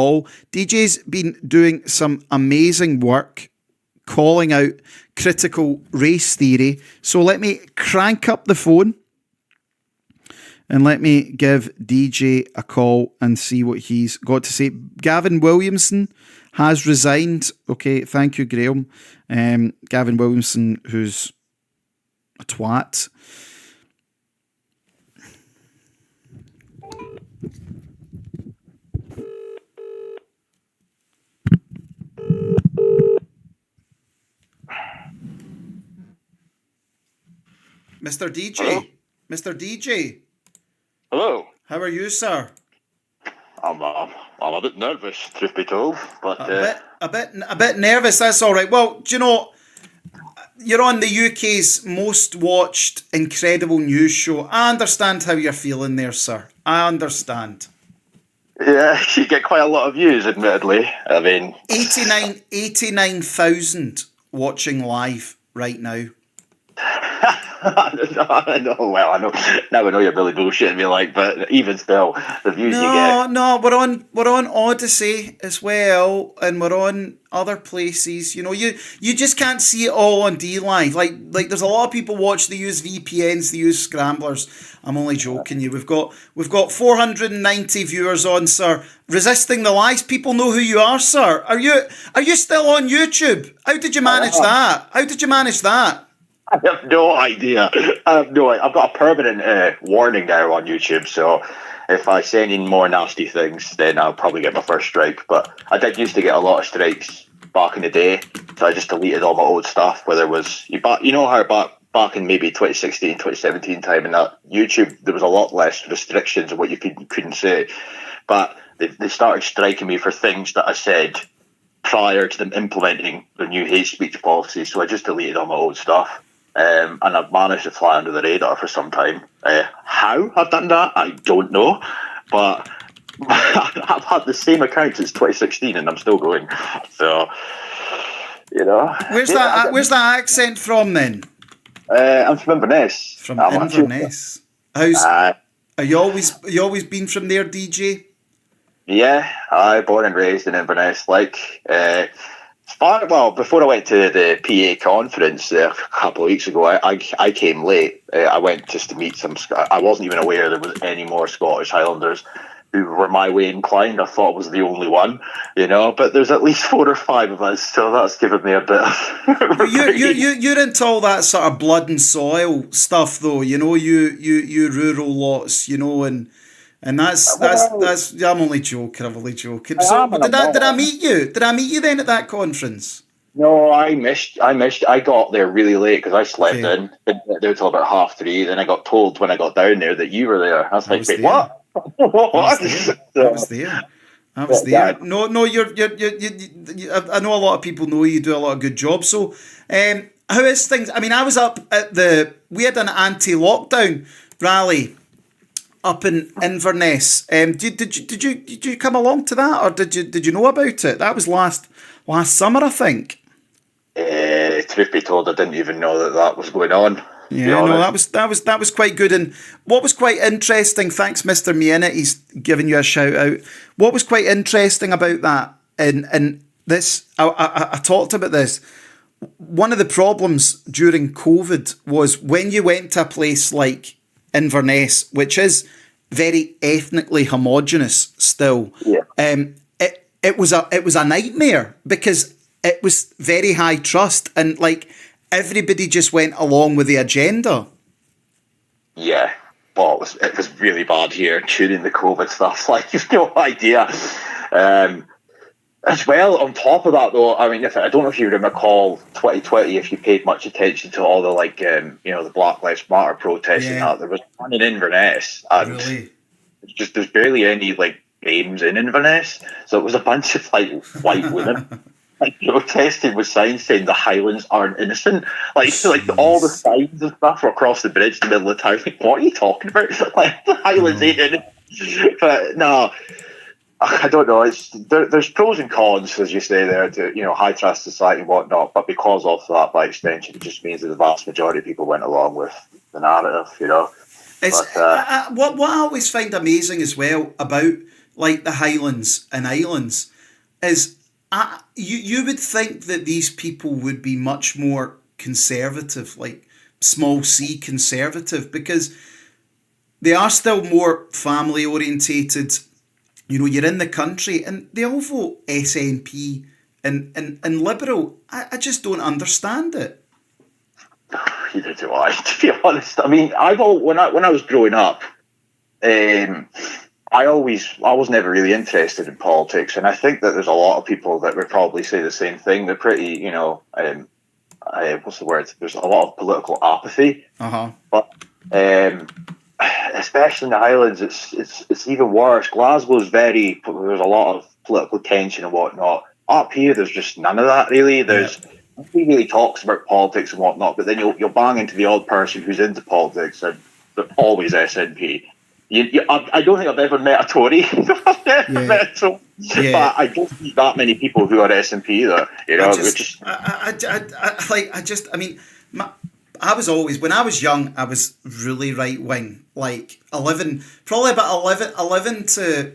all. DJ's been doing some amazing work calling out critical race theory. So let me crank up the phone and let me give DJ a call and see what he's got to say. Gavin Williamson has resigned. Okay, thank you, Graham. Gavin Williamson, who's a twat. Mr. DJ. Hello? Mr. DJ. Hello. How are you, sir? I'm a bit nervous, truth be told, but a bit nervous. That's all right. Well, do you know, you're on the UK's most watched incredible news show. I understand how you're feeling there, sir. I understand. Yeah, you get quite a lot of views, admittedly. I mean, 89,000 watching live right now. I know. Well, I know now. I know you're really bullshitting me, like, but even still, the views you get. No, we're on Odyssey as well, and we're on other places. You know, you just can't see it all on DLive. Like there's a lot of people watch. They use VPNs, they use scramblers. I'm only joking. You. We've got 490 viewers on, sir. Resisting the Lies. People know who you are, sir. Are you still on YouTube? How did you manage that? I have no idea. I've got a permanent warning now on YouTube, so if I say any more nasty things, then I'll probably get my first strike. But I did used to get a lot of strikes back in the day, so I just deleted all my old stuff, whether it was, you know how back in maybe 2016, 2017 time, in that YouTube, there was a lot less restrictions on what you couldn't say. But they started striking me for things that I said prior to them implementing their new hate speech policy, so I just deleted all my old stuff. And I've managed to fly under the radar for some time. How I've done that, I don't know. But I've had the same account since 2016 and I'm still going. So, you know. Where's that accent from then? I'm from Inverness. From Inverness. Are you always been from there, DJ? Yeah, I born and raised in Inverness. Before I went to the PA conference a couple of weeks ago, I came late. I went just to meet some. I wasn't even aware there was any more Scottish Highlanders who were my way inclined. I thought I was the only one, you know. But there's at least 4 or 5 of us, so that's given me a bit of. You're into all that sort of blood and soil stuff, though. You know, you rural lots, you know, and that's. I'm only joking. So did I meet you? Did I meet you then at that conference? No, I missed. I got there really late because I slept in. Didn't get there till about 3:30. Then I got told when I got down there that you were there. I was like, wait, what? I was there. No. I know a lot of people know you do a lot of good jobs. So, how is things? I mean, I was up at we had an anti-lockdown rally up in Inverness. Did you come along to that, or did you know about it? That was last summer, I think. Truth be told, I didn't even know that was going on. Yeah, no, that was quite good. And what was quite interesting, thanks, Mr. Miena, he's giving you a shout out. What was quite interesting about that, and this, I talked about this. One of the problems during COVID was when you went to a place like Inverness, which is very ethnically homogenous still. Yeah. It was a nightmare because it was very high trust and everybody just went along with the agenda. Yeah. Well, it was really bad here during the COVID stuff. You've no idea. As well, on top of that, though, I mean, I don't know if you recall 2020, if you paid much attention to all the the Black Lives Matter protests and that. There was one in Inverness, and really? there's barely any games in Inverness, so it was a bunch of white women protesting with signs saying the Highlands aren't innocent. All the signs and stuff were across the bridge in the middle of town. What are you talking about? The Highlands ain't innocent. But no. I don't know. There's pros and cons, as you say there, to high trust society and whatnot. But because of that, by extension, it just means that the vast majority of people went along with the narrative. What I always find amazing as well about like the Highlands and Islands, is you would think that these people would be much more conservative, like small c conservative, because they are still more family orientated. You know, you're in the country and they all vote SNP and Liberal. I just don't understand it. Neither do I, to be honest. I mean, when I was growing up, I was never really interested in politics, and I think that there's a lot of people that would probably say the same thing. They're pretty, what's the word? There's a lot of political apathy. But especially in the Highlands, it's even worse. Glasgow's there's a lot of political tension and whatnot. Up here, there's just none of that really. Nobody really talks about politics and whatnot, but then you'll bang into the odd person who's into politics, and they're always SNP. I don't think I've ever met a Tory. I've never met someone. But I don't meet that many people who are SNP either. You know, I was always, when I was young, I was really right wing. Like 11 to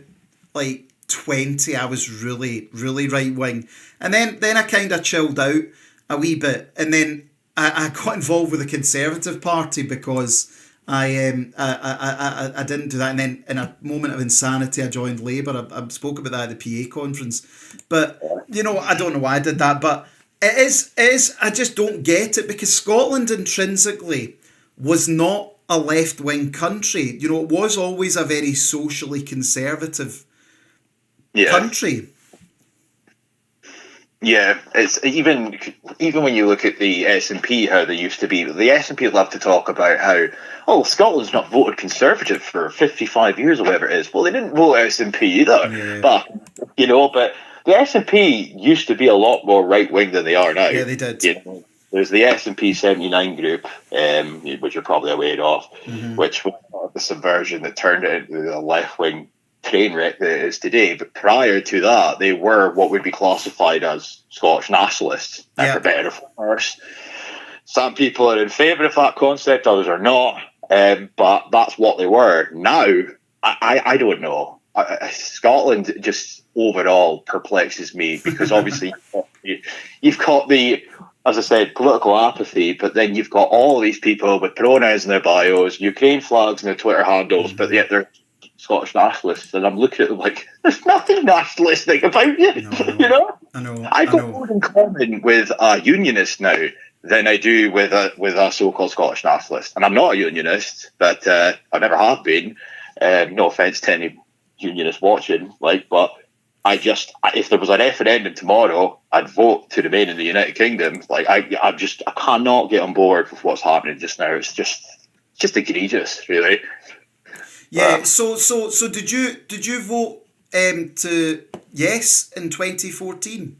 like 20, I was really, really right wing. And then I kind of chilled out a wee bit, and then I got involved with the Conservative Party because I didn't do that, and then in a moment of insanity I joined Labour. I spoke about that at the PA conference, but you know, I don't know why I did that, but it is I just don't get it, because Scotland intrinsically was not a left-wing country. You know, it was always a very socially conservative country. Yeah, it's even when you look at the SNP, how they used to be. The SNP love to talk about how, Scotland's not voted Conservative for 55 years or whatever it is. Well, they didn't vote SNP either. But the SNP used to be a lot more right wing than they are now. Yeah, they did. You know, there's the SNP 79 group, which you're probably aware of, which was the subversion that turned it into the left wing train wreck that it is today. But prior to that, they were what would be classified as Scottish nationalists, for better or for worse. Some people are in favour of that concept, others are not, but that's what they were. Now, I don't know. Scotland just overall perplexes me, because obviously you've got the, as I said, political apathy, but then you've got all these people with pronouns in their bios, Ukraine flags in their Twitter handles, but yet they're Scottish nationalists, and I'm looking at them like, there's nothing nationalistic about you. You know? I know. I've got more in common with a unionist now than I do with a so-called Scottish nationalist. And I'm not a unionist, but I never have been. No offence to any unionists watching, but if there was a referendum tomorrow, I'd vote to remain in the United Kingdom. I cannot get on board with what's happening just now. It's just egregious, really. Yeah. So did you vote to yes in 2014?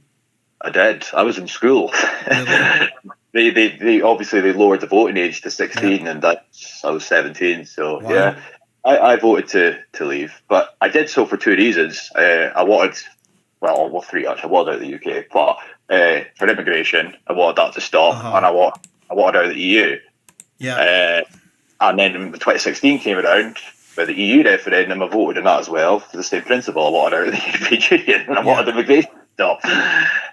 I did. I was in school. Really? they obviously they lowered the voting age to 16, and I was 17. So wow. I voted to leave, but I did so for two reasons. I wanted, three actually. I wanted out of the UK, but for immigration, I wanted that to stop, and I wanted out of the EU. Yeah. And then when 2016 came around, with the EU referendum, I voted on that as well for the same principle. I wanted out of the European Union, and I wanted immigration to stop.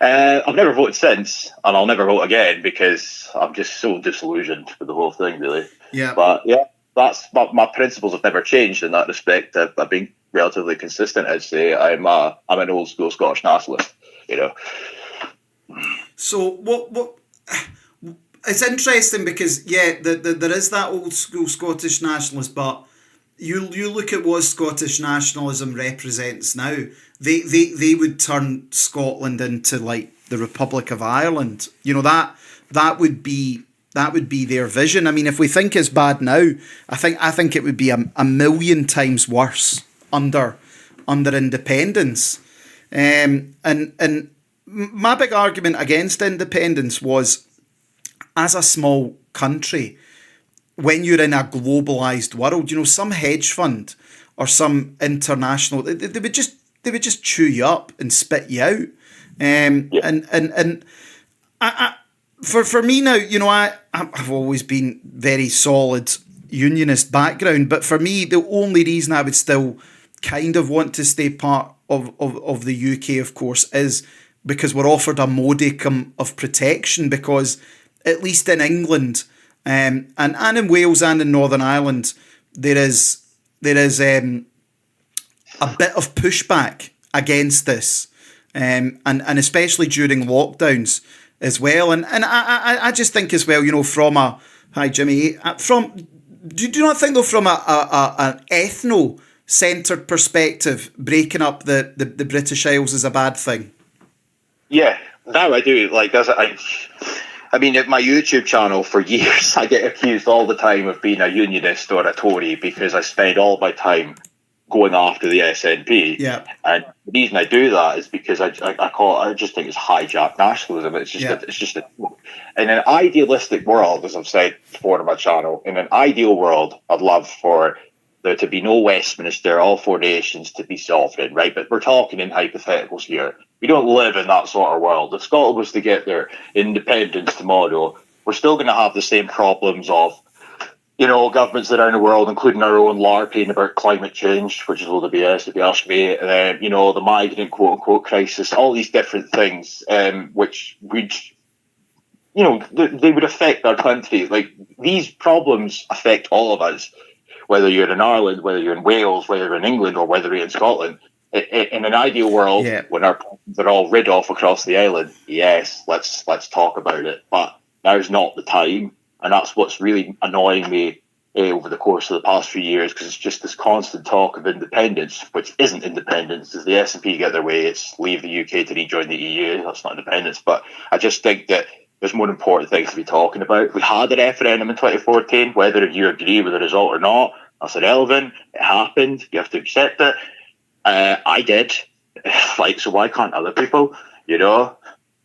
I've never voted since, and I'll never vote again, because I'm just so disillusioned with the whole thing, really. Yeah. But that's my principles have never changed in that respect. I've been relatively consistent. I'd say I'm an old school Scottish nationalist. You know. So what? It's interesting because there is that old school Scottish nationalist, but you look at what Scottish nationalism represents now. They would turn Scotland into like the Republic of Ireland. You know, that would be their vision. I mean, if we think it's bad now, I think it would be a million times worse under independence. And my big argument against independence was, as a small country, when you're in a globalized world, you know, some hedge fund or some international, they would just chew you up and spit you out. And for me now, you know, I've always been very solid unionist background, but for me, the only reason I would still kind of want to stay part of the UK, of course, is because we're offered a modicum of protection, because at least in England, and in Wales and in Northern Ireland, there is a bit of pushback against this, and especially during lockdowns as well. And I just think as well, from a hi Jimmy, do you not think though, from an ethno-centred perspective, breaking up the British Isles is a bad thing? Yeah, now I do. Like, I mean, at my YouTube channel for years, I get accused all the time of being a unionist or a Tory because I spend all my time going after the SNP. Yeah. And the reason I do that is because I just think it's hijacked nationalism. It's just in an idealistic world, as I've said before on my channel, in an ideal world, I'd love for there to be no Westminster, all four nations to be sovereign, right? But we're talking in hypotheticals here. We don't live in that sort of world. If Scotland was to get their independence tomorrow, we're still going to have the same problems of, governments around the world, including our own, larping about climate change, which is a load of BS, if you ask me. And then, the migrant quote-unquote crisis, all these different things, which would, they would affect our country. Like, these problems affect all of us, whether you're in Ireland, whether you're in Wales, whether you're in England, or whether you're in Scotland. In an ideal world, when our problems are all rid off across the island, yes, let's talk about it. But now's not the time. And that's what's really annoying me over the course of the past few years, because it's just this constant talk of independence, which isn't independence. As the SNP get their way, it's leave the UK to rejoin the EU. That's not independence. But I just think that there's more important things to be talking about. We had a referendum in 2014, whether you agree with the result or not, that's irrelevant. It happened. You have to accept it. I did. So why can't other people?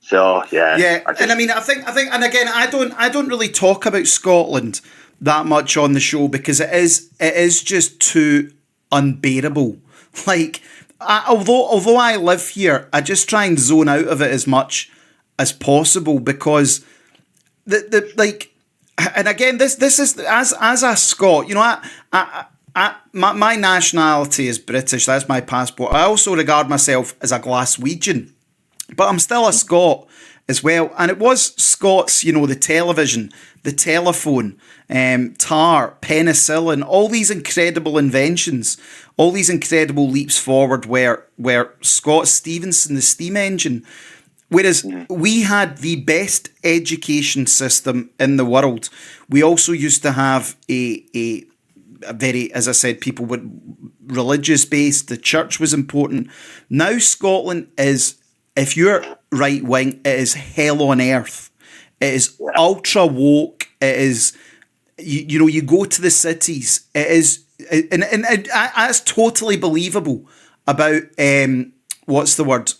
So yeah. And I mean, I think, and again, I don't really talk about Scotland that much on the show because it is just too unbearable. Like, although I live here, I just try and zone out of it as much as possible, because and again, this is as a Scot, my nationality is British. That's my passport. I also regard myself as a Glaswegian, but I'm still a Scot as well. And it was Scots, the television, the telephone, tar, penicillin, all these incredible inventions, all these incredible leaps forward where Scott Stephenson, the steam engine, whereas we had the best education system in the world. We also used to have a very, as I said, people were religious based. The church was important. Now Scotland is, if you're right wing, it is hell on earth. It is ultra woke. It is, you go to the cities. It is, and that's totally believable about what's the word?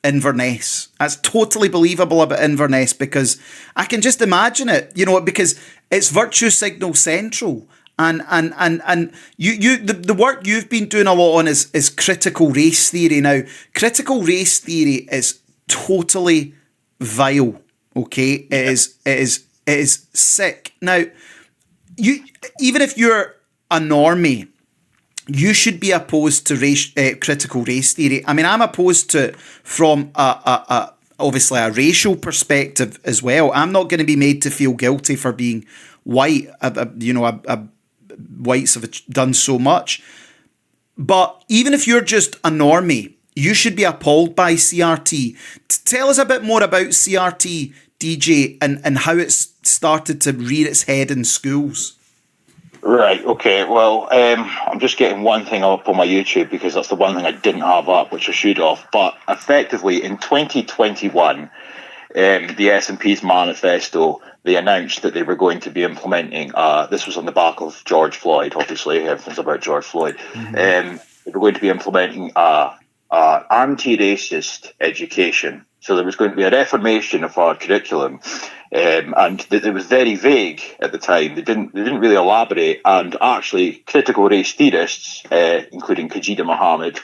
Inverness. That's totally believable about Inverness, because I can just imagine it. Because it's virtue signal central. And the work you've been doing a lot on is critical race theory. Now, critical race theory is totally vile. Okay, it is sick. Now, even if you're a normie, you should be opposed to critical race theory. I mean, I'm opposed to it from obviously a racial perspective as well. I'm not going to be made to feel guilty for being white. Whites have done so much. But even if you're just a normie, you should be appalled by CRT. Tell us a bit more about CRT, DJ, and how it's started to rear its head in schools. Right, okay. Well, I'm just getting one thing up on my YouTube because that's the one thing I didn't have up, which I should have. But effectively, in 2021, the SNP's manifesto, they announced that they were going to be implementing, this was on the back of George Floyd, obviously, everything's about George Floyd. They were going to be implementing anti-racist education. So there was going to be a reformation of our curriculum. And it was very vague at the time. They didn't really elaborate. And actually, critical race theorists, including Kajida Mohammed,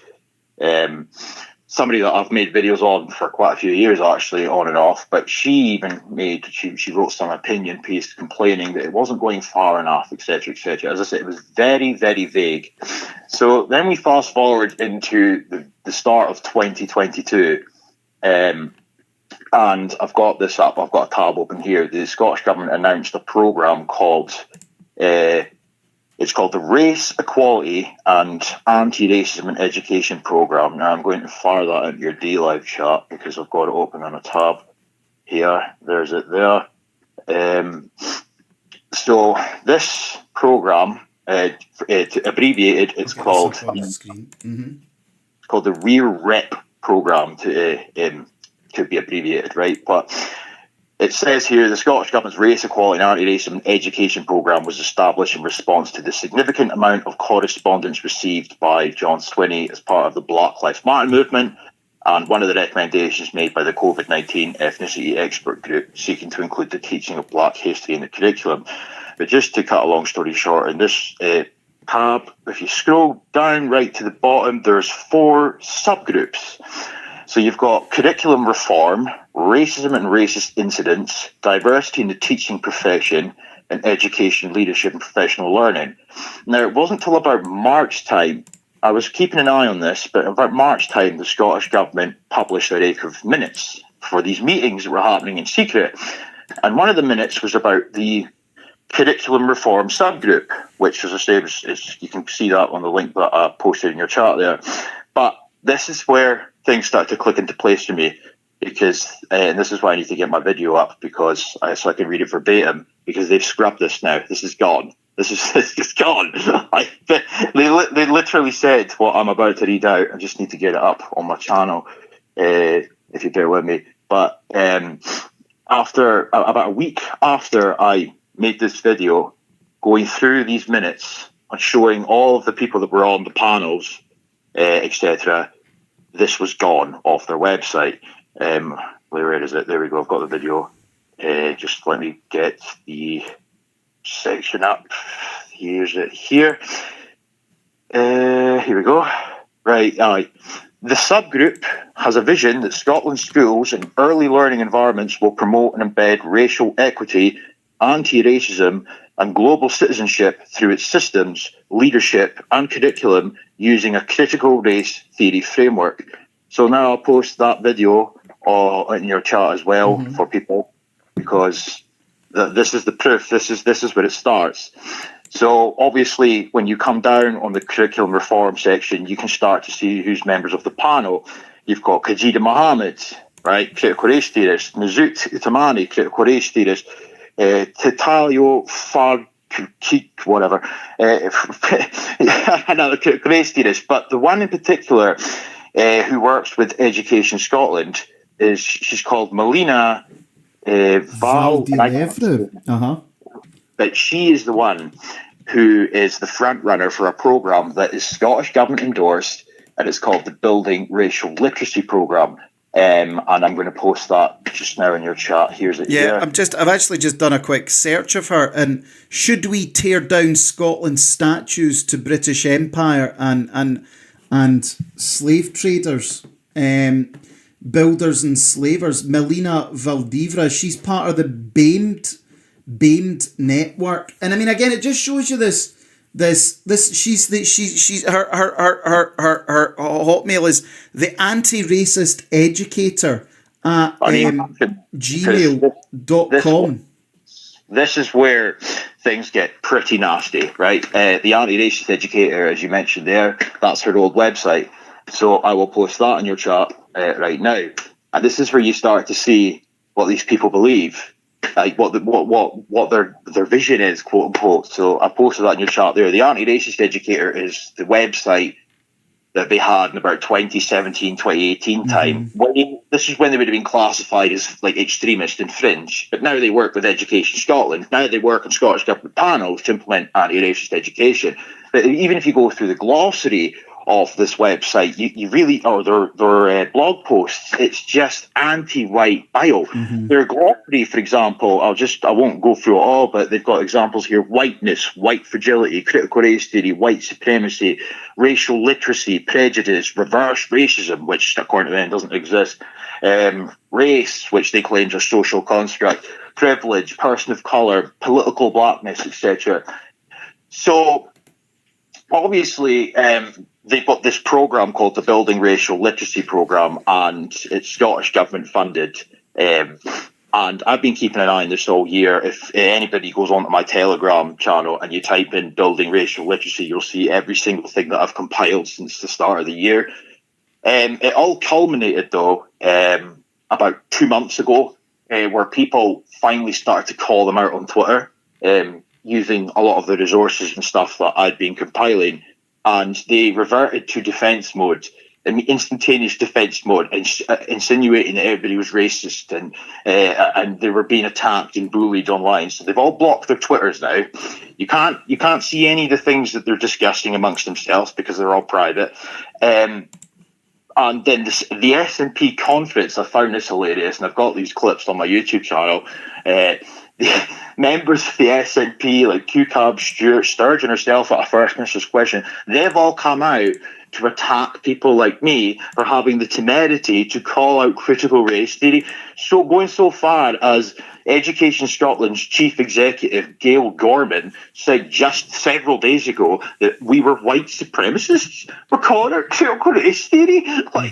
somebody that I've made videos on for quite a few years, actually, on and off. But she even she wrote some opinion piece complaining that it wasn't going far enough, etc., etc. As I said, it was very, very vague. So then we fast forward into the start of 2022, and I've got this up. I've got a tab open here. The Scottish Government announced a programme called it's called the Race Equality and Anti-Racism in Education Programme. Now I'm going to fire that into your DLive chat because I've got it open on a tab here. There's it there. So this programme, abbreviated, it's called the Rear Rep Programme to be abbreviated, right? But it says here, the Scottish Government's Race Equality and Anti-Racism Education Programme was established in response to the significant amount of correspondence received by John Swinney as part of the Black Lives Matter movement, and one of the recommendations made by the COVID-19 ethnicity expert group seeking to include the teaching of Black history in the curriculum. But just to cut a long story short, in this tab, if you scroll down right to the bottom, there's 4 subgroups. So you've got curriculum reform, racism and racist incidents, diversity in the teaching profession, and education, leadership, and professional learning. Now, it wasn't until about March time, I was keeping an eye on this, but about March time, the Scottish Government published their acre of minutes for these meetings that were happening in secret. And one of the minutes was about the curriculum reform subgroup, which, as I say, you can see that on the link that I posted in your chat there. But this is where things start to click into place for me, because, and this is why I need to get my video up, because so I can read it verbatim, because they've scrubbed this now. This is gone. This is gone. They literally said what I'm about to read out. I just need to get it up on my channel, if you bear with me. But after about a week after I made this video, going through these minutes and showing all of the people that were on the panels, etc., this was gone off their website. Where is it? There we go. I've got the video. Just let me get the section up. Here's it here. Here we go. Right. The subgroup has a vision that Scotland's schools and early learning environments will promote and embed racial equity, anti-racism, and global citizenship through its systems, leadership, and curriculum using a critical race theory framework. So now I'll post that video in your chat as well for people, because this is the proof. This is where it starts. So obviously, when you come down on the curriculum reform section, you can start to see who's members of the panel. You've got Kajida Mohammed, right, critical race theorist; Nazut Utamani, critical race theorist; Titalio Farkik, whatever, another critical race theorist. But the one in particular who works with Education Scotland she's called Melina Valdilevre. But she is the one who is the front runner for a programme that is Scottish Government endorsed, and it's called the Building Racial Literacy Programme. And I'm going to post that just now in your chat. Here's it. Yeah, here. I've actually just done a quick search of her. And should we tear down Scotland's statues to British Empire and slave traders, builders and slavers? Melina Valdivra, she's part of the BAMED network. And I mean, again, it just shows you this she's her hotmail is the anti-racist educator at gmail.com. This is where things get pretty nasty, right? The anti-racist educator, as you mentioned there, that's her old website. So I will post that in your chat right now. And this is where you start to see what these people believe, like what their vision is, quote unquote. So I posted that in your chat there. The anti-racist educator is the website that they had in about 2017, 2018 time. This is when they would have been classified as like extremist and fringe. But now they work with Education Scotland. Now they work on Scottish Government panels to implement anti-racist education. But even if you go through the glossary of this website, you really, or their blog posts, it's just anti-white bile. Their glossary, for example, I won't go through it all, but they've got examples here: whiteness, white fragility, critical race theory, white supremacy, racial literacy, prejudice, reverse racism, which according to them doesn't exist, race, which they claim is a social construct, privilege, person of color, political blackness, etc. So obviously, they've got this program called the Building Racial Literacy Program, and it's Scottish government funded. And I've been keeping an eye on this all year. If anybody goes onto my Telegram channel and you type in Building Racial Literacy, you'll see every single thing that I've compiled since the start of the year. It all culminated, though, about 2 months ago, where people finally started to call them out on Twitter, using a lot of the resources and stuff that I'd been compiling, and they reverted to defense mode, instantaneous defense mode, insinuating that everybody was racist and they were being attacked and bullied online. So they've all blocked their Twitters now. You can't see any of the things that they're discussing amongst themselves because they're all private. And then the S&P conference, I found this hilarious, and I've got these clips on my YouTube channel. The members of the SNP, like QCAB, Stuart, Sturgeon herself at a First Minister's question, they've all come out to attack people like me for having the temerity to call out critical race theory. So going so far as Education Scotland's chief executive, Gail Gorman, said just several days ago that we were white supremacists. We're calling out critical race theory, like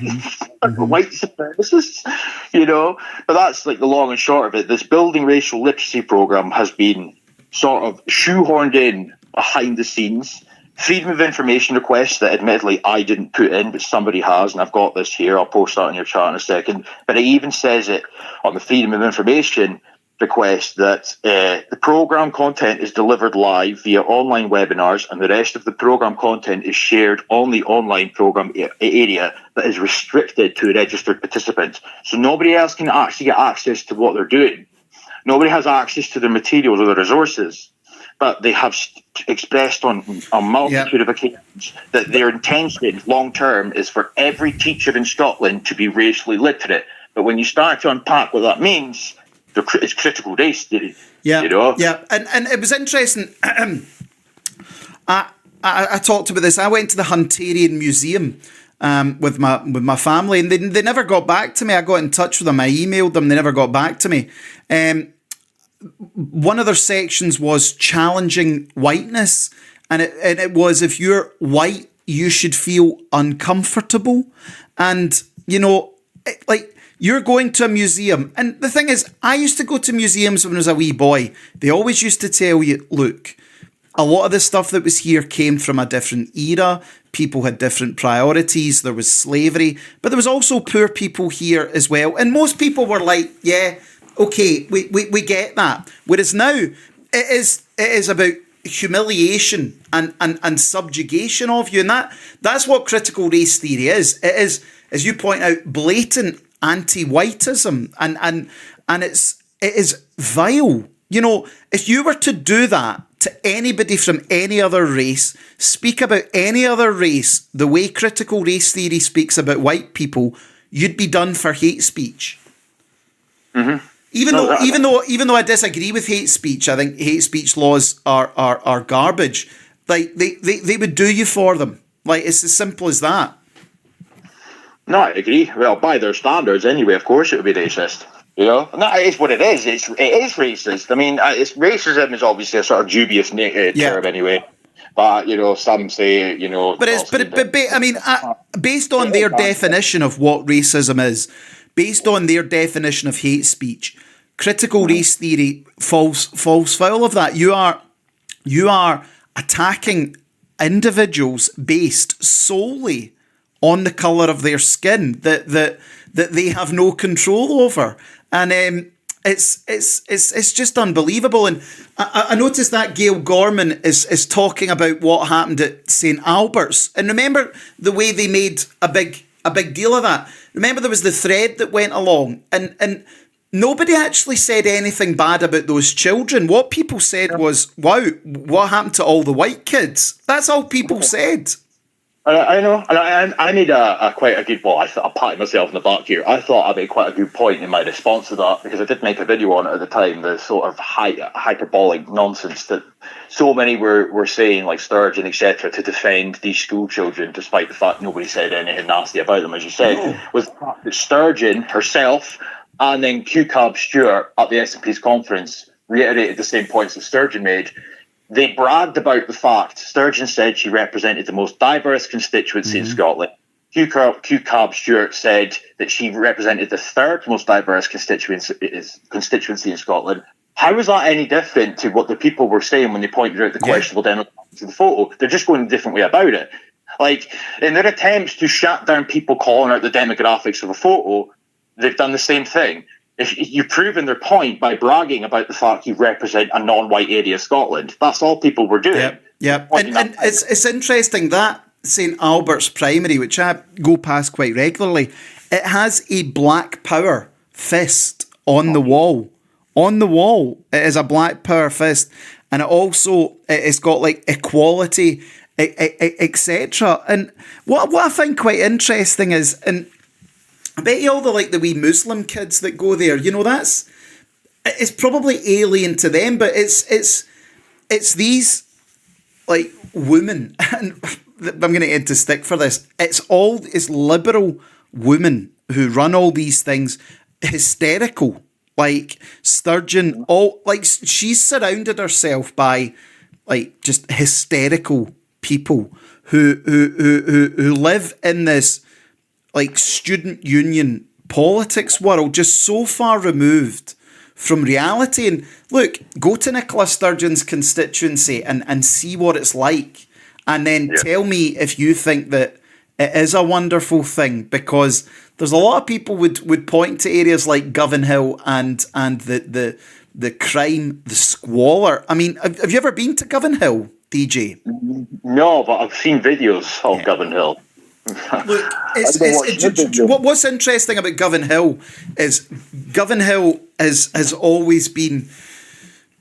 white supremacists, you know. But that's like the long and short of it. This Building Racial Literacy program has been sort of shoehorned in behind the scenes. Freedom of information requests that admittedly I didn't put in, but somebody has, and I've got this here. I'll post that on your chat in a second. But it even says it on the freedom of information request that the program content is delivered live via online webinars, and the rest of the program content is shared on the online program area that is restricted to registered participants. So nobody else can actually get access to what they're doing. Nobody has access to their materials or the resources, but they have expressed on a multitude of occasions that their intention long term is for every teacher in Scotland to be racially literate. But when you start to unpack what that means, it's critical race theory. Yeah, you know? Yeah, and it was interesting. I talked about this. I went to the Hunterian Museum with my family, and they never got back to me. I got in touch with them. I emailed them. They never got back to me. One of their sections was challenging whiteness, and it was, if you're white, you should feel uncomfortable. And, you know, you're going to a museum. And the thing is, I used to go to museums when I was a wee boy. They always used to tell you, look, a lot of the stuff that was here came from a different era. People had different priorities. There was slavery, but there was also poor people here as well. And most people were like, yeah, okay, we get that. Whereas now it is about humiliation and subjugation of you. And that's what critical race theory is. It is, as you point out, blatant anti-whiteism, and it is vile. You know, if you were to do that to anybody from any other race, speak about any other race the way critical race theory speaks about white people, you'd be done for hate speech. Mm-hmm. Even though I disagree with hate speech, I think hate speech laws are garbage. Like they would do you for them. Like, it's as simple as that. No, I agree. Well, by their standards, anyway, of course it would be racist. You know, and that is what it is. It is racist. I mean, racism is obviously a sort of dubious term anyway. But, you know, some say, you know... But I mean, based on their definition of what racism is, based on their definition of hate speech, critical race theory falls foul of that. You are attacking individuals based solely on the colour of their skin that they have no control over. And it's just unbelievable. And I noticed that Gail Gorman is talking about what happened at St Albert's. And remember the way they made a big deal of that. Remember there was the thread that went along, and nobody actually said anything bad about those children. What people said was, wow, what happened to all the white kids? That's all people said. I know, and I made a quite a good. Well, I patted myself in the back here. I thought I made quite a good point in my response to that, because I did make a video on it at the time. The sort of hyperbolic nonsense that so many were saying, like Sturgeon, etc., to defend these school children, despite the fact nobody said anything nasty about them, as you said, was the fact that Sturgeon herself and then Q-Cab Stewart at the SNP's conference reiterated the same points that Sturgeon made. They bragged about the fact Sturgeon said she represented the most diverse constituency in Scotland. Q-Cab Stewart said that she represented the third most diverse constituency in Scotland. How is that any different to what the people were saying when they pointed out the questionable demographics of the photo? They're just going a different way about it. Like, in their attempts to shut down people calling out the demographics of a photo, they've done the same thing. If you've proven their point by bragging about the fact you represent a non-white area of Scotland. That's all people were doing. Yeah. And it's interesting that St Albert's Primary, which I go past quite regularly, it has a Black Power fist on the wall. On the wall, it is a Black Power fist, and it's got like equality, etc. And what I find quite interesting is, and I bet you all the wee Muslim kids that go there, it's probably alien to them, but it's these like women, and I'm going to get into stick for this. It's liberal women who run all these things, hysterical. Like Sturgeon, she's surrounded herself by like just hysterical people who live in this like student union politics world, just so far removed from reality. And look, go to Nicola Sturgeon's constituency and see what it's like, and then tell me if you think that it is a wonderful thing, because there's a lot of people would point to areas like Govanhill and the crime, the squalor. I mean, have you ever been to Govanhill, DJ? No, but I've seen videos of Govanhill. Look, what's interesting about Govanhill is Govanhill has always been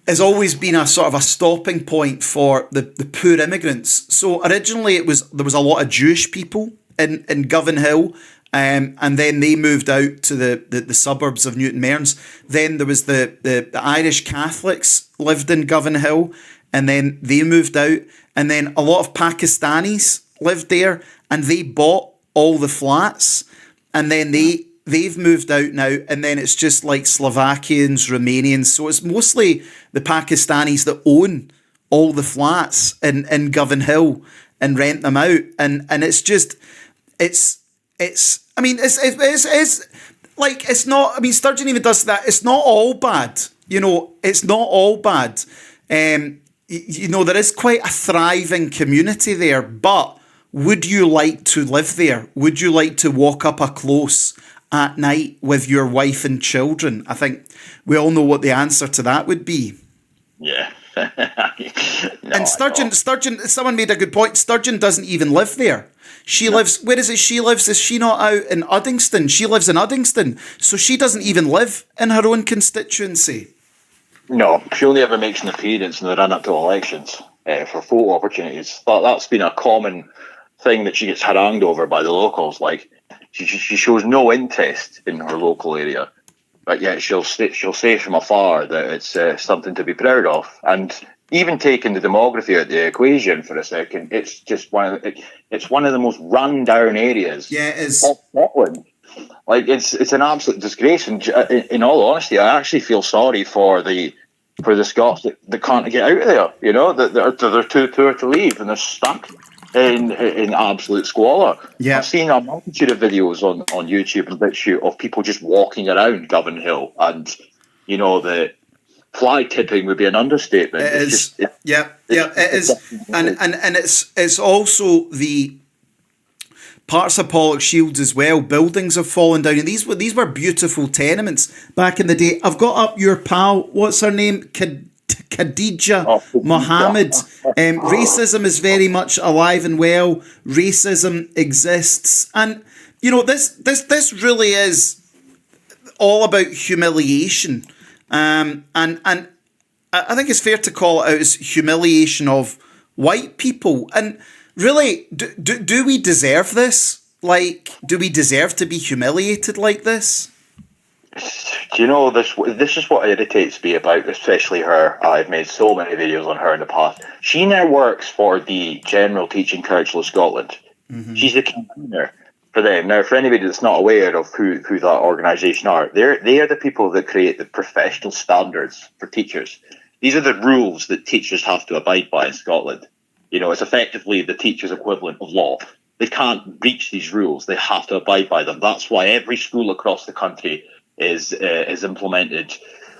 a sort of a stopping point for the poor immigrants. So originally there was a lot of Jewish people in Govanhill, and then they moved out to the suburbs of Newton Mearns. Then there was the Irish Catholics lived in Govanhill, and then they moved out, and then a lot of Pakistanis lived there, and they bought all the flats, and then they've moved out now, and then it's just like Slovakians, Romanians. So it's mostly the Pakistanis that own all the flats in Govanhill and rent them out, and it's just it's not. I mean, Sturgeon even does that. It's not all bad, It's not all bad. There is quite a thriving community there, but would you like to live there? Would you like to walk up a close at night with your wife and children? I think we all know what the answer to that would be. Yeah. And Sturgeon, someone made a good point. Sturgeon doesn't even live there. She lives, where is it she lives? Is she not out in Uddingston? She lives in Uddingston. So she doesn't even live in her own constituency. No, she only ever makes an appearance in the run-up to elections for photo opportunities. That's been a common thing that she gets harangued over by the locals. Like, she shows no interest in her local area, but yet she'll say from afar that it's something to be proud of. And even taking the demography out of the equation for a second, it's just one of the most run-down areas of Scotland. Like, it's an absolute disgrace. And in all honesty, I actually feel sorry for the Scots that can't get out of there. That they're too poor to leave, and they're stuck in absolute squalor. Yeah. I've seen a multitude of videos on YouTube and BitChute of people just walking around Govanhill, and the fly tipping would be an understatement. It is. It is. And it's also the parts of Pollokshields as well. Buildings have fallen down, and these were beautiful tenements back in the day. I've got up your pal. What's her name? Khadija Mohammed. Racism is very much alive and well. Racism exists, and this really is all about humiliation. And I think it's fair to call it out as humiliation of white people. And really, do we deserve this? Like, do we deserve to be humiliated like this? Do you know this? This is what irritates me about, especially her. I've made so many videos on her in the past. She now works for the General Teaching Council of Scotland. Mm-hmm. She's the convener for them. Now, for anybody that's not aware of who that organisation are, they are the people that create the professional standards for teachers. These are the rules that teachers have to abide by in Scotland. You know, it's effectively the teacher's equivalent of law. They can't breach these rules. They have to abide by them. That's why every school across the country is implemented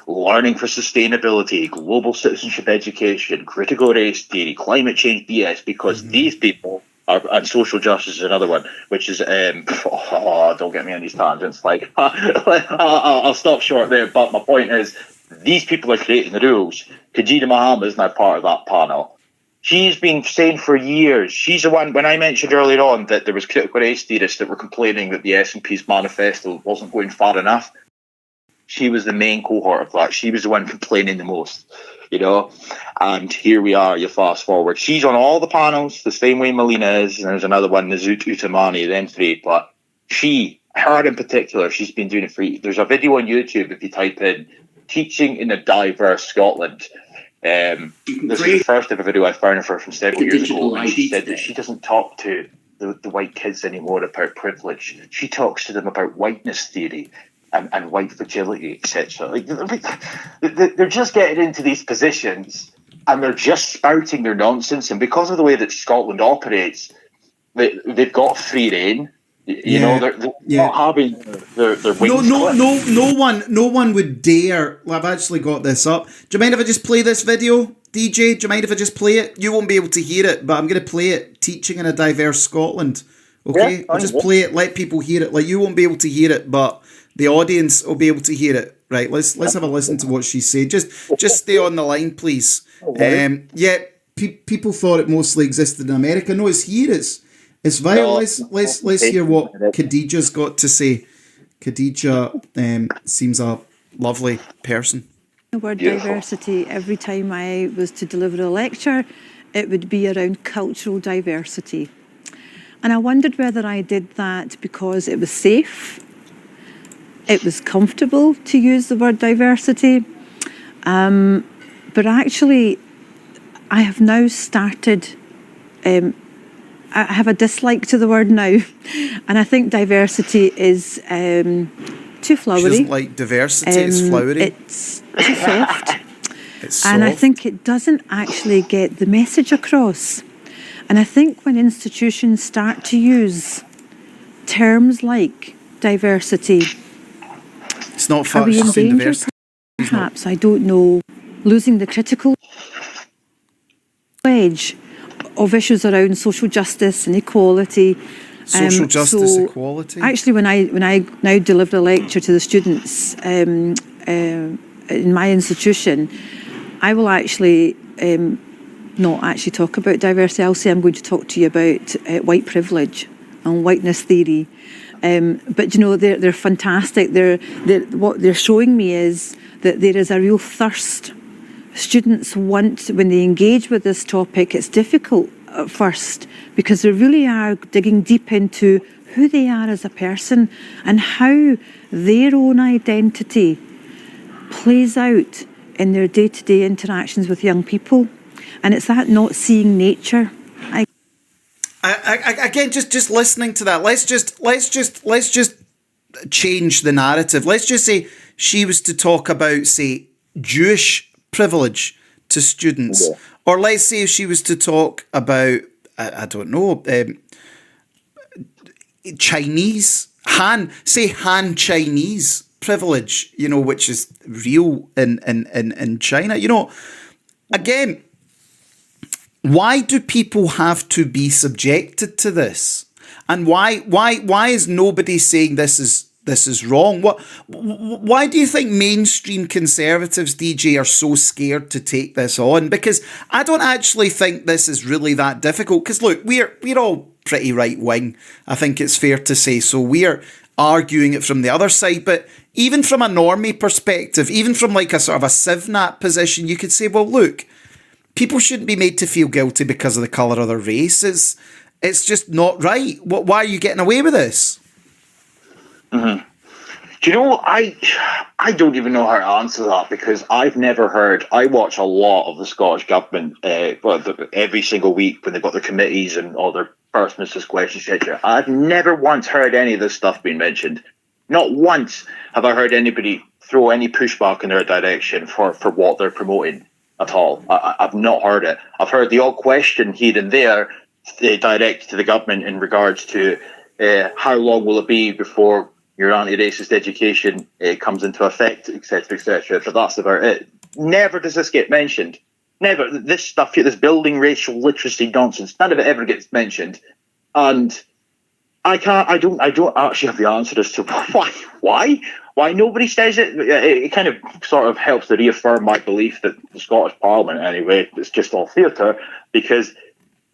learning for sustainability, global citizenship education, critical race theory, climate change BS, because these people are, and social justice is another one, which is, don't get me on these tangents, like, I'll stop short there, but my point is, these people are creating the rules. Kajida Mohammed is now part of that panel. She's been saying for years, she's the one, when I mentioned earlier on that there was critical race theorists that were complaining that the SNP's manifesto wasn't going far enough, she was the main cohort of that. She was the one complaining the most, you know. And here we are, you fast forward. She's on all the panels, the same way Melina is, and there's another one, Nazut Utamani, them three. But her in particular, she's been doing it for years. There's a video on YouTube, if you type in Teaching in a Diverse Scotland. This is the first ever video I found of her from several years ago. And she said that she doesn't talk to the white kids anymore about privilege. She talks to them about whiteness theory and white fragility, etc. Like, they're just getting into these positions and they're just spouting their nonsense. And because of the way that Scotland operates, they've got free rein. You know, they're not having their wings clipped. No one would dare. Well, I've actually got this up. Do you mind if I just play this video, DJ? Do you mind if I just play it? You won't be able to hear it, but I'm going to play it. Teaching in a Diverse Scotland. Okay, yeah, I'll just play it. Let people hear it. Like, you won't be able to hear it, but the audience will be able to hear it. Right? Let's have a listen to what she said. Just stay on the line, please. People thought it mostly existed in America. No, it's here. It's vital. Let's hear what Khadija's got to say. Khadija seems a lovely person. The word diversity, every time I was to deliver a lecture, it would be around cultural diversity. And I wondered whether I did that because it was safe, it was comfortable to use the word diversity. But actually, I have now started... I have a dislike to the word now, and I think diversity is too flowery. She doesn't like diversity, it's flowery. It's too soft. It's soft. And I think it doesn't actually get the message across. And I think when institutions start to use terms like diversity, it's not are we in danger? Perhaps, I don't know, losing the critical edge of issues around social justice and equality. Social justice, equality. Actually, when I now deliver a lecture to the students in my institution, I will actually not actually talk about diversity. I'll say I'm going to talk to you about white privilege and whiteness theory. But you know, they're fantastic. What they're showing me is that there is a real thirst. Students want, when they engage with this topic, it's difficult at first because they really are digging deep into who they are as a person and how their own identity plays out in their day-to-day interactions with young people. And it's that not seeing nature. Again, just listening to that, let's just change the narrative. Let's just say she was to talk about, say, Jewish privilege to students, or let's say if she was to talk about I don't know, Chinese Han Chinese privilege, you know, which is real in China. You know, again, why do people have to be subjected to this? And why is nobody saying this is wrong? Why do you think mainstream conservatives, DJ, are so scared to take this on? Because I don't actually think this is really that difficult. Because look, we're all pretty right wing, I think it's fair to say. So we're arguing it from the other side. But even from a normie perspective, even from like a sort of a CivNat position, you could say, well, look, people shouldn't be made to feel guilty because of the colour of their race. It's just not right. Why are you getting away with this? Mm-hmm. Do you know, I don't even know how to answer that, because I've never heard. I watch a lot of the Scottish Government every single week when they've got their committees and all their First Minister's questions, etc. I've never once heard any of this stuff being mentioned. Not once have I heard anybody throw any pushback in their direction for what they're promoting at all. I've not heard it. I've heard the odd question here and there directed to the government in regards to how long will it be before your anti-racist education comes into effect, etc., etc. But that's about it. Never does this get mentioned. Never. This stuff here, this building racial literacy nonsense, none of it ever gets mentioned. And I don't actually have the answer as to why nobody says it. It kind of sort of helps to reaffirm my belief that the Scottish Parliament, anyway, is just all theatre, because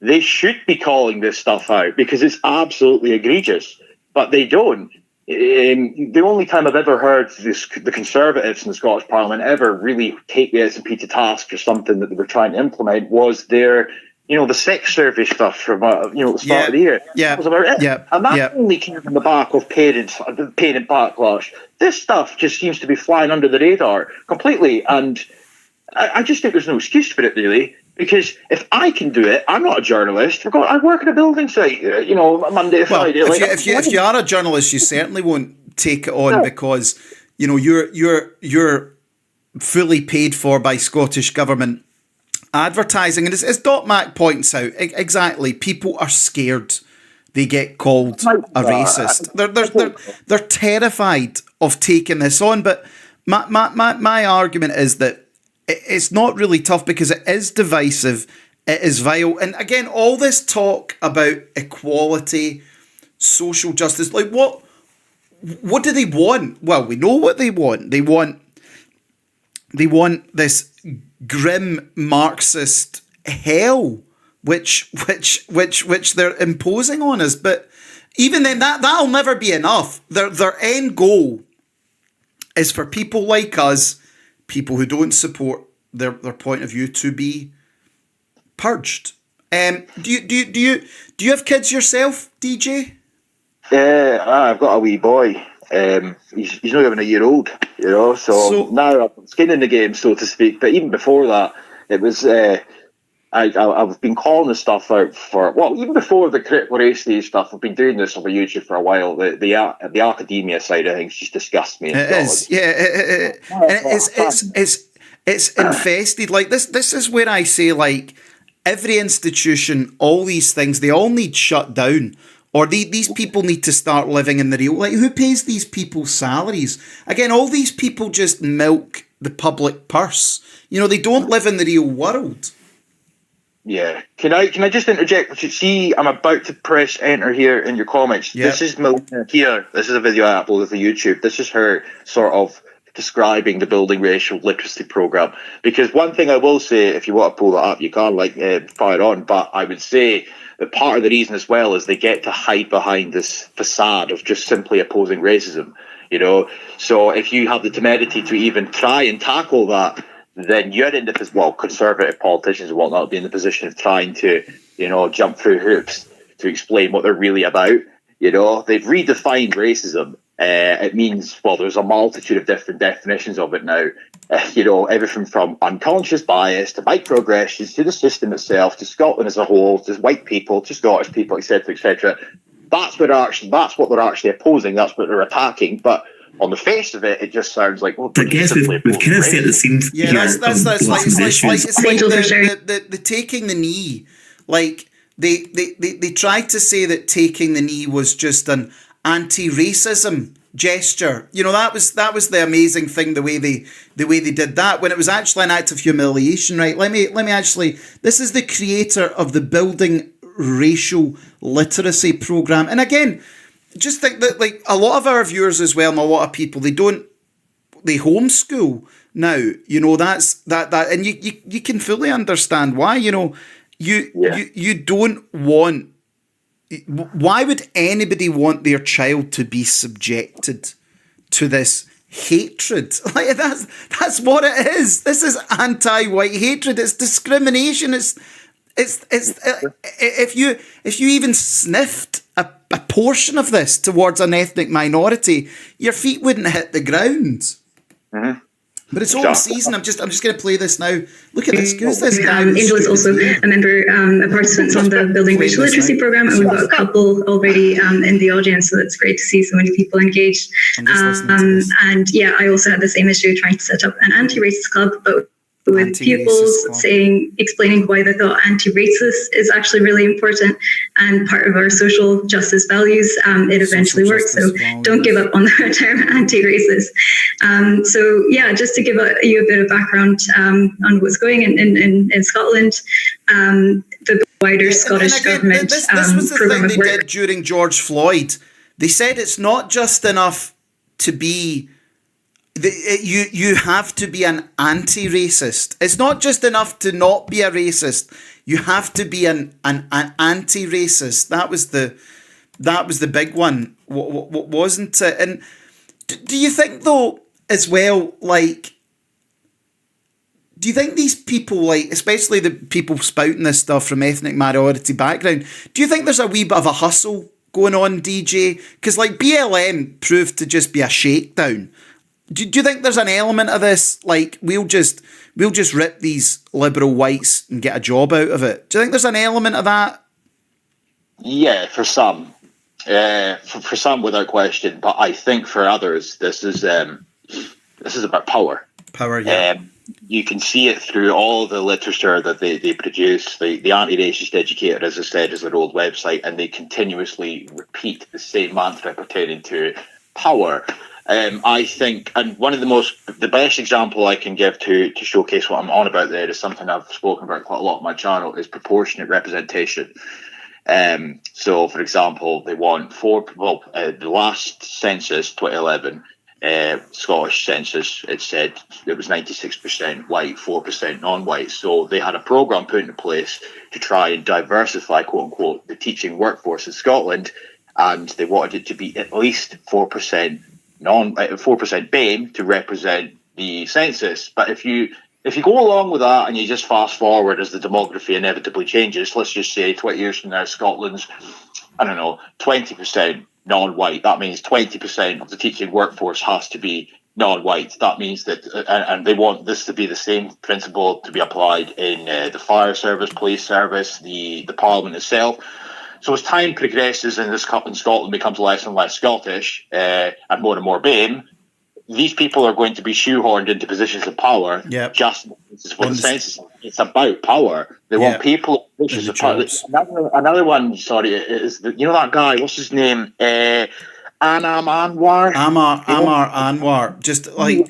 they should be calling this stuff out, because it's absolutely egregious, but they don't. The only time I've ever heard the Conservatives in the Scottish Parliament ever really take the SNP to task for something that they were trying to implement was their, the sex survey stuff from the start of the year. Yeah, that was about it. Yeah, and that only came on the back of parent backlash. This stuff just seems to be flying under the radar completely, and I just think there's no excuse for it, really. Because if I can do it, I'm not a journalist. I work at a building site, Monday to Friday. If you are a journalist, you certainly won't take it on because you're fully paid for by Scottish Government advertising, and as Dot Mac points out, exactly, people are scared they get called a racist. They're terrified of taking this on. But my argument is that it's not really tough because it is divisive, it is vile. And again, all this talk about equality, social justice, like what do they want? Well, we know what they want. They want this grim Marxist hell, which they're imposing on us. But even then, that'll never be enough. Their end goal is for people like us, people who don't support their point of view, to be purged. Do you have kids yourself, DJ? I've got a wee boy. He's not even a year old, So now I'm skin in the game, so to speak. But even before that, it was I've been calling this stuff out even before the critical race theory stuff. I've been doing this on YouTube for a while. The academia side of things just disgusts me. It is, yeah. It's infested. Like this is where I say, like, every institution, all these things, they all need shut down. Or these people need to start living in the real. Like, who pays these people's salaries? Again, all these people just milk the public purse. They don't live in the real world. Yeah. Can I just interject? See, I'm about to press enter here in your comments. Yep. This is Melina here. This is a video I uploaded to YouTube. This is her sort of describing the Building Racial Literacy Programme. Because one thing I will say, if you want to pull that up, you can fire on. But I would say that part of the reason as well is they get to hide behind this facade of just simply opposing racism. So if you have the temerity to even try and tackle that, then you're in conservative politicians and whatnot will be in the position of trying to, jump through hoops to explain what they're really about. They've redefined racism. It means, there's a multitude of different definitions of it now. Everything from unconscious bias to microaggressions to the system itself to Scotland as a whole, to white people, to Scottish people, etc., etc. That's what they're actually opposing. That's what they're attacking. But on the face of it, it just sounds like, I guess we've kind of set the scene. Yeah, that's like the taking the knee. Like they tried to say that taking the knee was just an anti-racism gesture. That was the amazing thing, the way they did that, when it was actually an act of humiliation. Right? Let me actually. This is the creator of the Building Racial Literacy Programme, and again, just think that, like, a lot of our viewers as well, and a lot of people, they homeschool now. That's that, and you can fully understand why. You don't want. Why would anybody want their child to be subjected to this hatred. Like that's what it is. This is anti-white hatred. It's discrimination. It's if you even sniffed a portion of this towards an ethnic minority, your feet wouldn't hit the ground. Mm-hmm. But it's all season. I'm just going to play this now. Look at this. Who's this guy? Angel is also a member, a participant on the Building Racial Literacy program, and we've got a couple already in the audience, so it's great to see so many people engaged. And yeah, I also had the same issue trying to set up an anti-racist club, but with pupils explaining why they thought anti-racist is actually really important and part of our social justice values. It eventually worked, so don't give up on the term anti-racist. So yeah, just to give you a bit of background on what's going in Scotland, the wider Scottish government this was the program thing of they work. did during George Floyd. They said it's not just enough to be you have to be an anti-racist. It's not just enough to not be a racist. You have to be an anti-racist. That was the big one, wasn't it? And do you think though, as well, like, do you think these people, like, especially the people spouting this stuff from ethnic minority background, do you think there's a wee bit of a hustle going on, DJ? Because like BLM proved to just be a shakedown. Do you think there's an element of this, like, we'll just rip these liberal whites and get a job out of it? Do you think there's an element of that? Yeah, for some. For some, without question. But I think for others, this is about power. Power, yeah. You can see it through all the literature that they produce. The Anti-Racist Educator, as I said, is their old website, and they continuously repeat the same mantra pertaining to power. I think, and one of the best example I can give to showcase what I'm on about there is something I've spoken about quite a lot on my channel, is proportionate representation. So, for example, they want the last census, 2011, Scottish census, it said it was 96% white, 4% non-white. So they had a programme put into place to try and diversify, quote unquote, the teaching workforce in Scotland, and they wanted it to be at least 4% 4% BAME to represent the census. But if you go along with that and you just fast forward as the demography inevitably changes, let's just say 20 years from now, Scotland's, 20% non-white. That means 20% of the teaching workforce has to be non-white. That means that, and they want this to be the same principle to be applied in the fire service, police service, the parliament itself. So as time progresses and Scotland becomes less and less Scottish and more BAME, these people are going to be shoehorned into positions of power. Yep. Just for the census. It's about power. They want people in positions of power. Another one, is that guy, what's his name? Anwar? Amar Anwar. Just like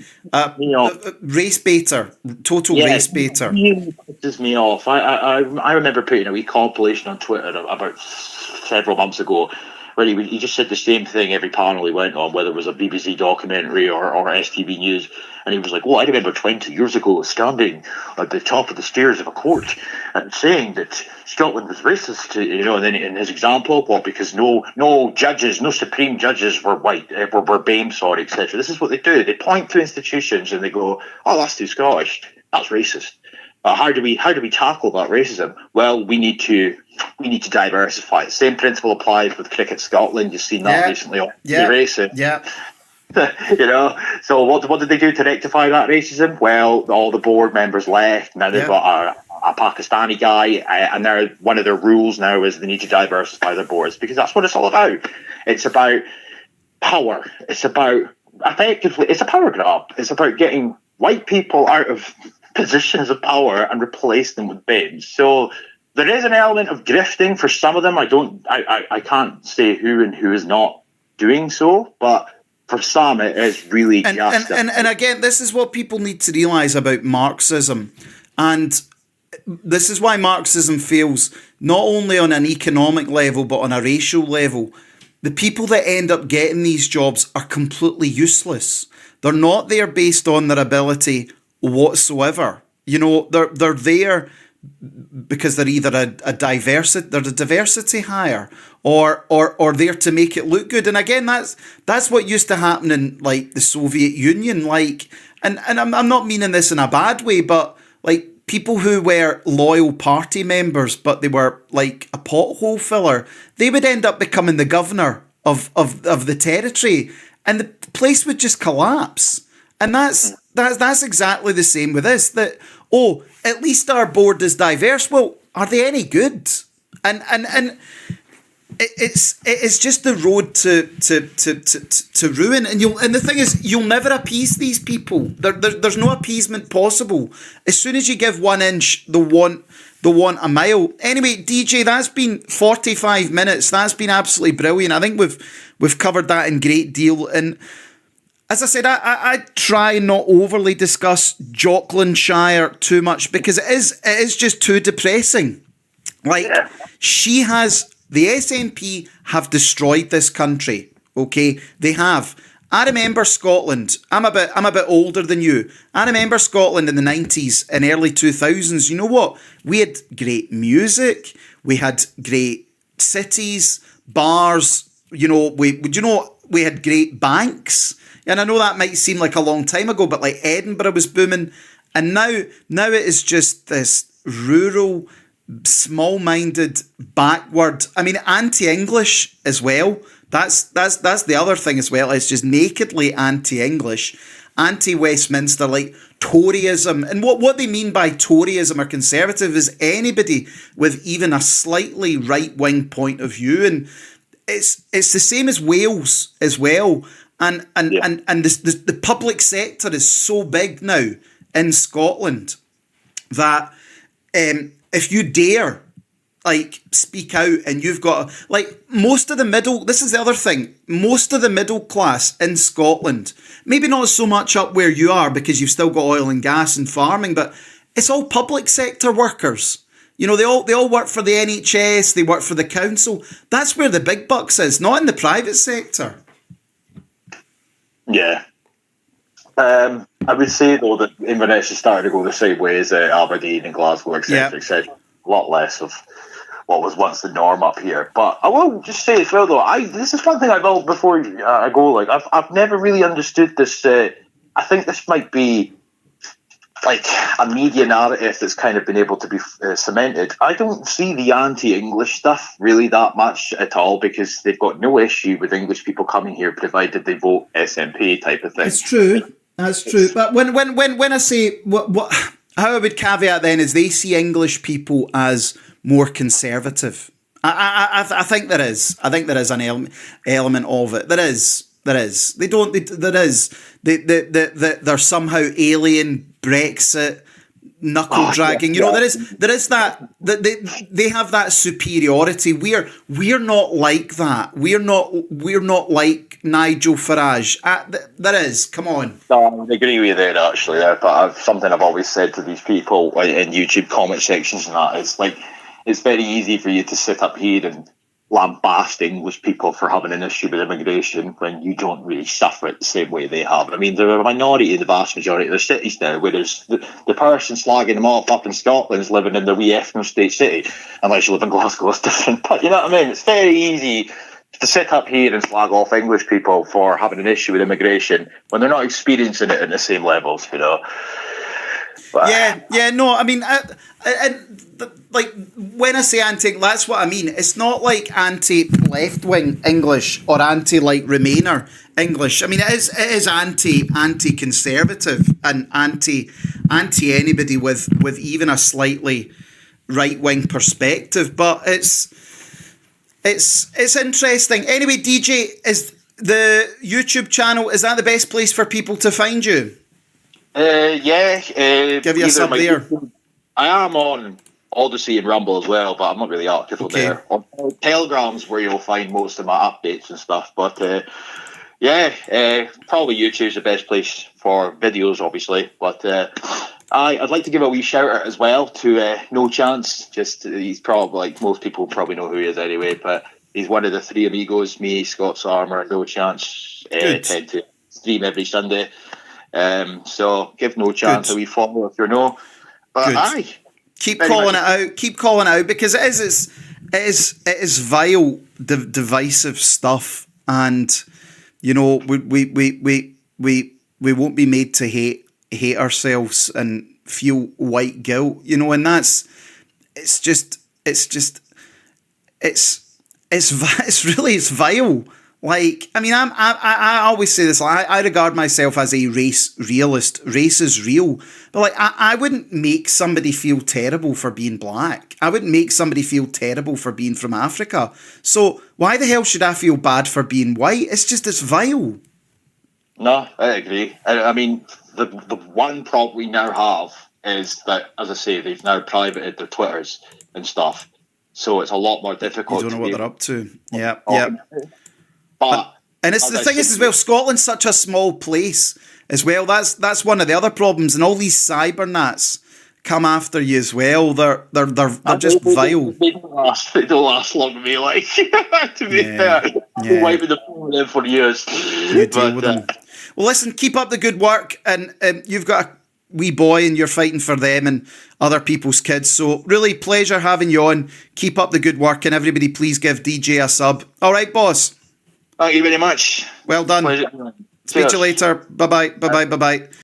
race baiter. Total race baiter. He pisses me off. I remember putting a wee compilation on Twitter about several months ago where he just said the same thing every panel he went on, whether it was a BBC documentary or STV News, and he was like, I remember 20 years ago standing at the top of the stairs of a court and saying that Scotland was racist, and then in his example, because no judges, no supreme judges were white, were BAME, etc. This is what they do. They point to institutions and they go, that's too Scottish, that's racist. How do we tackle that racism? Well, we need to diversify. The same principle applies with Cricket Scotland. You've seen that recently on racing. Yeah. So what did they do to rectify that racism? Well, all the board members left. Now they've got a Pakistani guy, and one of their rules now is they need to diversify their boards, because that's what it's all about. It's about power. It's about, effectively, it's a power grab. It's about getting white people out of positions of power and replace them with BAME. So there is an element of grifting for some of them. I can't say who and who is not doing so, but for some it is really and again, this is what people need to realise about Marxism, and this is why Marxism fails not only on an economic level but on a racial level. The people that end up getting these jobs are completely useless. They're not there based on their ability whatsoever. They're there because they're either a diversity hire or there to make it look good. And again, that's what used to happen in like the Soviet Union. Like, and I'm not meaning this in a bad way, but like people who were loyal party members, but they were like a pothole filler, they would end up becoming the governor of the territory, and the place would just collapse. And that's exactly the same with this. That, oh, at least our board is diverse. Well, are they any good? And it's just the road to ruin. And the thing is, you'll never appease these people. There's no appeasement possible. As soon as you give 1 inch, they'll want a mile. Anyway, DJ, that's been 45 minutes. That's been absolutely brilliant. I think we've covered that in great deal. And as I said, I try not overly discuss Jocklandshire too much because it is just too depressing. Like, the SNP have destroyed this country. Okay, they have. I remember Scotland. I'm a bit older than you. I remember Scotland in the 90s and early 2000s. You know what? We had great music. We had great cities, bars. We had great banks. And I know that might seem like a long time ago, but like Edinburgh was booming. And now it is just this rural, small-minded, backward. I mean, anti-English as well. That's the other thing as well. It's just nakedly anti-English, anti-Westminster, like Toryism. And what they mean by Toryism or conservative is anybody with even a slightly right-wing point of view. And it's the same as Wales as well. And the public sector is so big now in Scotland that if you dare like speak out and you've got like most of the middle, this is the other thing, most of the middle class in Scotland, maybe not so much up where you are because you've still got oil and gas and farming, but it's all public sector workers. You know, they all work for the NHS, they work for the council. That's where the big bucks is, not in the private sector. Yeah. I would say, though, that Inverness is starting to go the same way as Aberdeen and Glasgow, etc., etc. A lot less of what was once the norm up here. But I will just say as well, though, this is one thing I will, before I go, like, I've never really understood this. I think this might be like a media narrative that's kind of been able to be cemented. I don't see the anti-English stuff really that much at all because they've got no issue with English people coming here provided they vote SNP type of thing. It's true. That's true. But when I say how I would caveat then is they see English people as more conservative. I think there is. I think there is an element of it. There is. They're somehow alien, Brexit, knuckle dragging. You know, there is that they have that superiority. We're not like that. We're not like Nigel Farage. There is. Come on. No, I agree with you there. Actually, but something I've always said to these people in YouTube comment sections and that is like, it's very easy for you to sit up here and lambast English people for having an issue with immigration when you don't really suffer it the same way they have. I mean, they're a minority in the vast majority of their cities now, whereas the person slagging them off up in Scotland is living in the wee ethno-state city, unless you live in Glasgow, it's different. But you know what I mean? It's very easy to sit up here and slag off English people for having an issue with immigration when they're not experiencing it in the same levels, you know. But, no, I mean, like when I say anti, that's what I mean. It's not like anti-left-wing English or anti-like Remainer English. I mean, it is anti-conservative and anti anybody with even a slightly right-wing perspective. But it's interesting. Anyway, DJ, is the YouTube channel, is that the best place for people to find you? Give you a sub there. I am on Odyssey and Rumble as well, but I'm not really active on there. On Telegram's where you'll find most of my updates and stuff. But probably YouTube's the best place for videos, obviously. But I'd like to give a wee shout out as well to No Chance. Just he's probably, like most people probably know who he is anyway, but he's one of the three amigos. Me, Scott's Armour, No Chance tend to stream every Sunday. So give No Chance a wee follow if you know. But Keep calling it out. Keep calling it out, because it is vile, divisive stuff, and you know we won't be made to hate ourselves and feel white guilt. You know, and it's vile. Like, I mean, I always say this. I regard myself as a race realist. Race is real, but like, I wouldn't make somebody feel terrible for being black. I wouldn't make somebody feel terrible for being from Africa. So why the hell should I feel bad for being white? It's vile. No, I agree. I mean, the one problem we now have is that, as I say, they've now privated their Twitters and stuff, so it's a lot more difficult. You don't know what they're up to. Yeah. But and it's the thing is as well, Scotland's such a small place as well. That's one of the other problems, and all these cybernats come after you as well. They're just vile. They don't last long to me, like, to be fair. I've been wiping the phone in for years. You deal with them. Well, listen, keep up the good work, and you've got a wee boy and you're fighting for them and other people's kids. So really pleasure having you on. Keep up the good work, and everybody please give DJ a sub. All right, boss. Thank you very much. Well done. Pleasure. Speak to you later. Bye-bye. Bye-bye. Bye-bye.